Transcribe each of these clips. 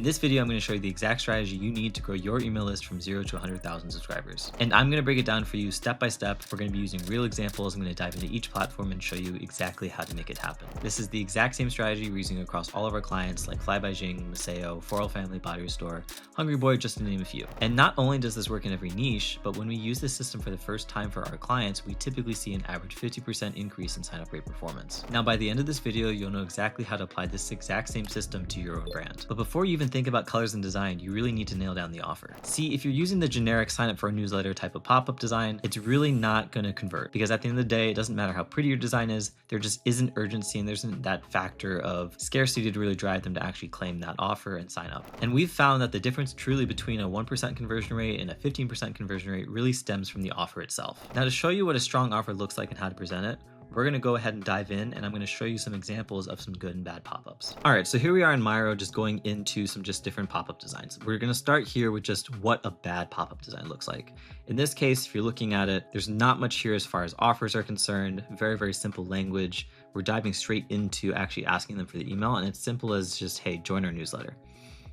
In this video, I'm going to show you the exact strategy you need to grow your email list from 0 to 100,000 subscribers. And I'm going to break it down for you step by step. We're going to be using real examples. I'm going to dive into each platform and show you exactly how to make it happen. This is the exact same strategy we're using across all of our clients like Fly by Jing, Maseo, Floral Family Body Store, Hungry Boy, just to name a few. And not only does this work in every niche, but when we use this system for the first time for our clients, we typically see an average 50% increase in sign-up rate performance. Now, by the end of this video, you'll know exactly how to apply this exact same system to your own brand. But before you even think about colors and design, you really need to nail down the offer. See, if you're using the generic sign up for a newsletter type of pop-up design, it's really not going to convert, because at the end of the day, it doesn't matter how pretty your design is, there just isn't urgency and there isn't that factor of scarcity to really drive them to actually claim that offer and sign up. And we've found that the difference truly between a 1% conversion rate and a 15% conversion rate really stems from the offer itself. Now, to show you what a strong offer looks like and how to present it, we're going to go ahead and dive in, and I'm going to show you some examples of some good and bad pop-ups. All right, so here we are in Miro, just going into some just different pop-up designs. We're going to start here with just what a bad pop-up design looks like. In this case, if you're looking at it, there's not much here as far as offers are concerned. Very, very simple language. We're diving straight into actually asking them for the email, and it's simple as just, hey, join our newsletter.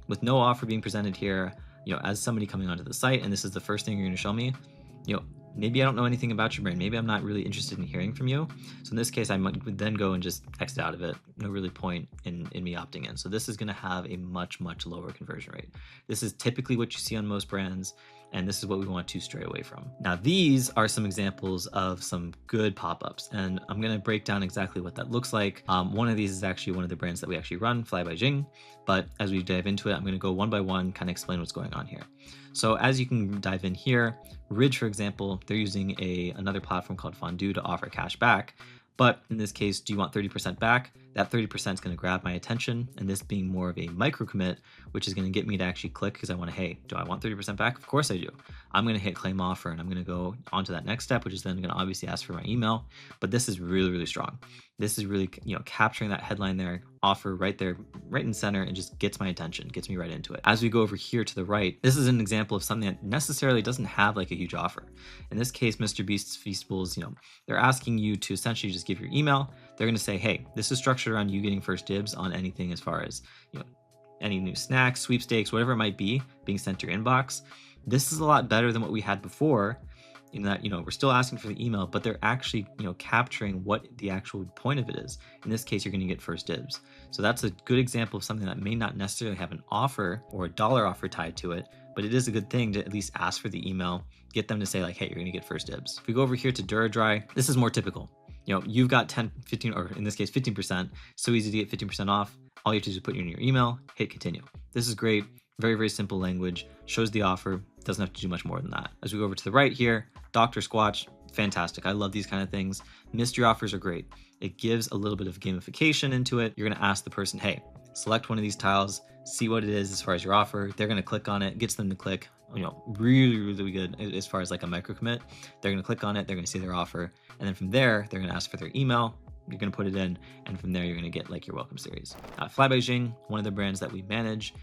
With no offer being presented here, as somebody coming onto the site, and this is the first thing you're going to show me, maybe I don't know anything about your brand. Maybe I'm not really interested in hearing from you. So in this case, I would then go and just exit out of it. No really point in me opting in. So this is going to have a much, much lower conversion rate. This is typically what you see on most brands, and this is what we want to stray away from. Now, these are some examples of some good pop-ups, and I'm going to break down exactly what that looks like. One of these is actually one of the brands that we actually run, Fly by Jing. But as we dive into it, I'm going to go one by one, kind of explain what's going on here. So as you can dive in here, Ridge, for example, they're using another platform called Fondue to offer cash back. But in this case, do you want 30% back? That 30% is going to grab my attention, and this being more of a micro commit, which is going to get me to actually click because I want to, hey, do I want 30% back? Of course I do. I'm going to hit claim offer, and I'm going to go on to that next step, which is then going to obviously ask for my email. But this is really, really strong. This is really, capturing that headline there, offer right there, right in center, and just gets my attention, gets me right into it. As we go over here to the right, this is an example of something that necessarily doesn't have like a huge offer. In this case, Mr. Beast's Feastables, they're asking you to essentially just give your email. They're going to say, hey, this is structured around you getting first dibs on anything as far as, any new snacks, sweepstakes, whatever it might be being sent to your inbox. This is a lot better than what we had before, in that, we're still asking for the email, but they're actually, capturing what the actual point of it is. In this case, you're going to get first dibs. So that's a good example of something that may not necessarily have an offer or a dollar offer tied to it, but it is a good thing to at least ask for the email, get them to say like, hey, you're going to get first dibs. If we go over here to DuraDry, this is more typical. You've got 10, 15, or in this case, 15%. So easy to get 15% off. All you have to do is put in your email, hit continue. This is great. Very, very simple language, shows the offer, doesn't have to do much more than that. As we go over to the right here, Dr. Squatch, fantastic. I love these kind of things. Mystery offers are great. It gives a little bit of gamification into it. You're going to ask the person, hey, select one of these tiles, see what it is as far as your offer. They're going to click on it, gets them to click, really, really good as far as like a micro commit. They're going to click on it, they're going to see their offer. And then from there, they're going to ask for their email. You're going to put it in, and from there, you're going to get like your welcome series. Fly by Jing, one of the brands that we manage.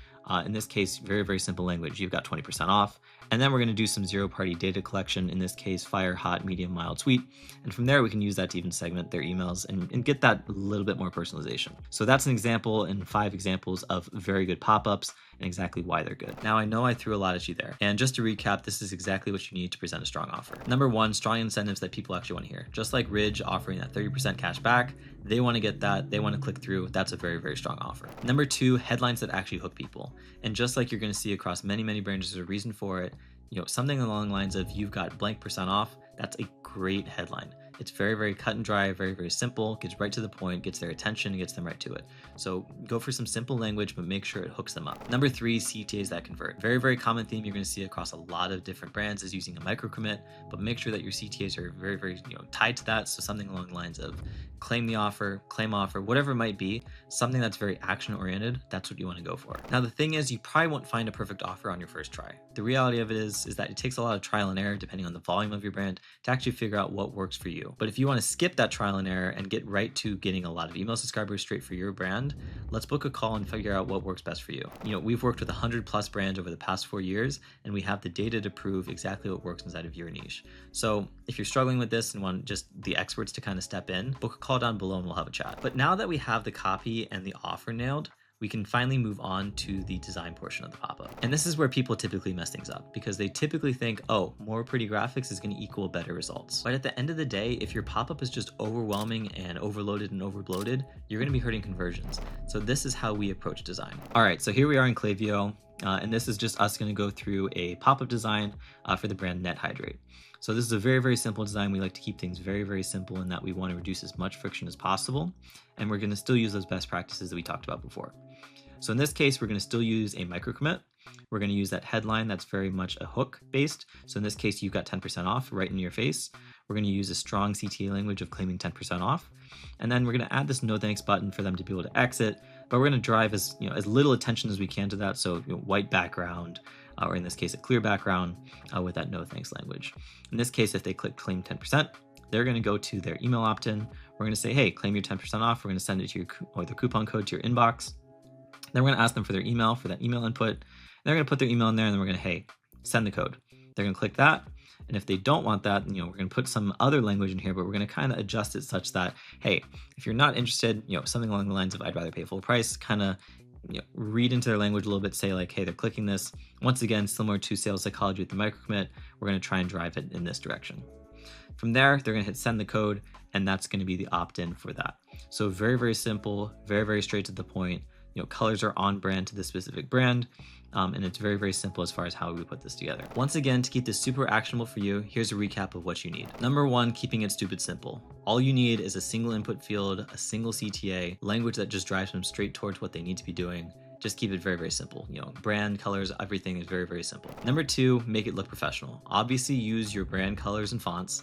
In this case, very, very simple language. You've got 20% off. And then we're going to do some zero-party data collection. In this case, fire, hot, medium, mild, sweet. And from there, we can use that to even segment their emails and get that little bit more personalization. So that's an example and 5 examples of very good pop-ups and exactly why they're good. Now, I know I threw a lot at you there. And just to recap, this is exactly what you need to present a strong offer. Number 1, strong incentives that people actually want to hear. Just like Ridge offering that 30% cash back, they want to get that. They want to click through. That's a very, very strong offer. Number 2, headlines that actually hook people. And just like you're going to see across many, many brands, there's a reason for it. Something along the lines of you've got blank percent off. That's a great headline. It's very, very cut and dry, very, very simple, gets right to the point, gets their attention, and gets them right to it. So go for some simple language, but make sure it hooks them up. Number 3, CTAs that convert. Very, very common theme you're going to see across a lot of different brands is using a micro commit, but make sure that your CTAs are very, very tied to that. So something along the lines of claim the offer, claim offer, whatever it might be, something that's very action oriented. That's what you want to go for. Now, the thing is, you probably won't find a perfect offer on your first try. The reality of it is that it takes a lot of trial and error, depending on the volume of your brand, to actually figure out what works for you. But if you want to skip that trial and error and get right to getting a lot of email subscribers straight for your brand, let's book a call and figure out what works best for you. We've worked with 100+ brands over the past 4 years, and we have the data to prove exactly what works inside of your niche. So if you're struggling with this and want just the experts to kind of step in, book a call down below and we'll have a chat. But now that we have the copy and the offer nailed, we can finally move on to the design portion of the pop-up. And this is where people typically mess things up because they typically think, oh, more pretty graphics is going to equal better results. But at the end of the day, if your pop-up is just overwhelming and overloaded and overbloated, you're going to be hurting conversions. So this is how we approach design. All right, so here we are in Klaviyo, and this is just us going to go through a pop-up design for the brand Net Hydrate. So this is a very, very simple design. We like to keep things very, very simple in that we want to reduce as much friction as possible. And we're going to still use those best practices that we talked about before. So in this case, we're going to still use a micro commit. We're going to use that headline that's very much a hook based. So in this case, you've got 10% off right in your face. We're going to use a strong CTA language of claiming 10% off. And then we're going to add this no thanks button for them to be able to exit. But we're going to drive as little attention as we can to that. So white background, or in this case, a clear background with that no thanks language. In this case, if they click claim 10%, they're going to go to their email opt-in. We're going to say, hey, claim your 10% off. We're going to send it to the coupon code to your inbox. Then we're going to ask them for their email, for that email input. They're going to put their email in there, and then we're going to, hey, send the code. They're going to click that. And if they don't want that, we're going to put some other language in here, but we're going to kind of adjust it such that, hey, if you're not interested, something along the lines of I'd rather pay full price, kind of read into their language a little bit, say like, hey, they're clicking this. Once again, similar to sales psychology with the micro commit, we're going to try and drive it in this direction. From there, they're going to hit send the code, and that's going to be the opt-in for that. So very, very simple, very, very straight to the point. Colors are on brand to the specific brand, and it's very, very simple as far as how we put this together. Once again, to keep this super actionable for you, here's a recap of what you need. Number one, keeping it stupid simple. All you need is a single input field, a single CTA, language that just drives them straight towards what they need to be doing. Just keep it very, very simple. Brand, colors, everything is very, very simple. Number two, make it look professional. Obviously use your brand colors and fonts.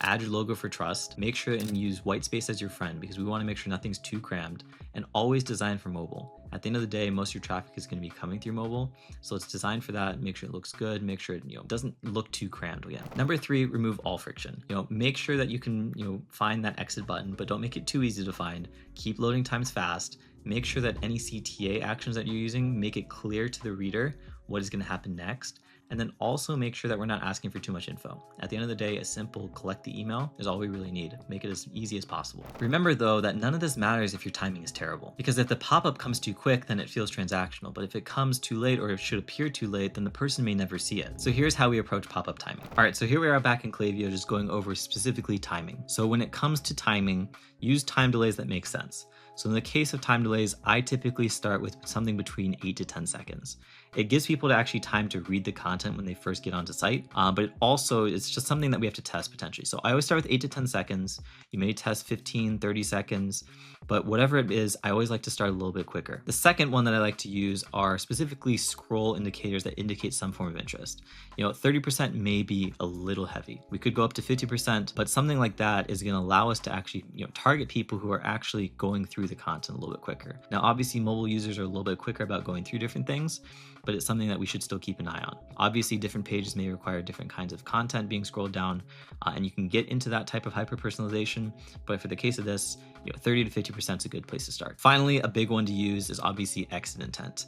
Add your logo for trust. Make sure and use white space as your friend because we want to make sure nothing's too crammed, and always design for mobile. At the end of the day, most of your traffic is going to be coming through mobile. So it's designed for that. Make sure it looks good. Make sure it doesn't look too crammed again. Number three, remove all friction. Make sure that you can find that exit button, but don't make it too easy to find. Keep loading times fast. Make sure that any CTA actions that you're using, make it clear to the reader what is going to happen next. And then also make sure that we're not asking for too much info. At the end of the day, a simple collect the email is all we really need. Make it as easy as possible. Remember though, that none of this matters if your timing is terrible, because if the pop-up comes too quick, then it feels transactional. But if it comes too late, or it should appear too late, then the person may never see it. So here's how we approach pop-up timing. All right, so here we are back in Klaviyo, just going over specifically timing. So when it comes to timing, use time delays that make sense. So in the case of time delays, I typically start with something between 8 to 10 seconds. It gives people to actually time to read the content when they first get onto site, but it's just something that we have to test potentially. So I always start with 8 to 10 seconds. You may test 15, 30 seconds, but whatever it is, I always like to start a little bit quicker. The second one that I like to use are specifically scroll indicators that indicate some form of interest. 30% may be a little heavy. We could go up to 50%, but something like that is going to allow us to actually target people who are actually going through the content a little bit quicker. Now, obviously, mobile users are a little bit quicker about going through different things, but it's something that we should still keep an eye on. Obviously, different pages may require different kinds of content being scrolled down, and you can get into that type of hyper-personalization, but for the case of this, 30 to 50% is a good place to start. Finally, a big one to use is obviously exit intent.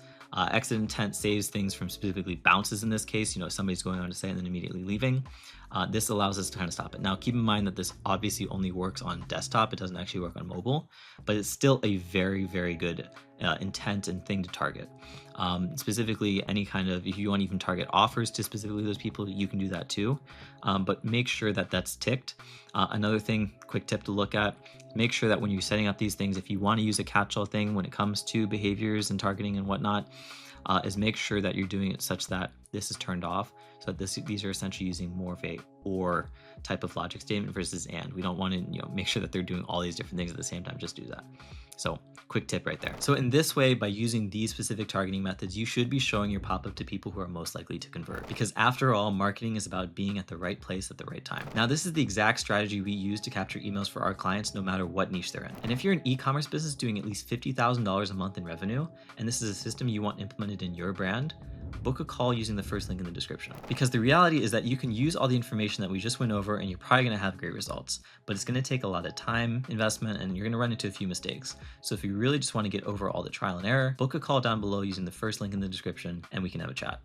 Exit intent saves things from specifically bounces in this case, somebody's going on to site and then immediately leaving. This allows us to kind of stop it. Now, keep in mind that this obviously only works on desktop. It doesn't actually work on mobile, but it's still a very, very good intent and thing to target. Specifically, any kind of, if you want to even target offers to specifically those people, you can do that too. But make sure that that's ticked. Another thing, quick tip to look at, make sure that when you're setting up these things, if you want to use a catch-all thing when it comes to behaviors and targeting and whatnot, is make sure that you're doing it such that this is turned off, so that these are essentially using more of a or type of logic statement versus and. We don't want to make sure that they're doing all these different things at the same time. Just do that. So quick tip right there. So in this way, by using these specific targeting methods, you should be showing your pop-up to people who are most likely to convert, because after all, marketing is about being at the right place at the right time. Now, this is the exact strategy we use to capture emails for our clients, no matter what niche they're in. And if you're an e-commerce business doing at least $50,000 a month in revenue, and this is a system you want implemented in your brand, book a call using the first link in the description. Because the reality is that you can use all the information that we just went over and you're probably going to have great results, but it's going to take a lot of time, investment, and you're going to run into a few mistakes. So if you really just want to get over all the trial and error, book a call down below using the first link in the description and we can have a chat.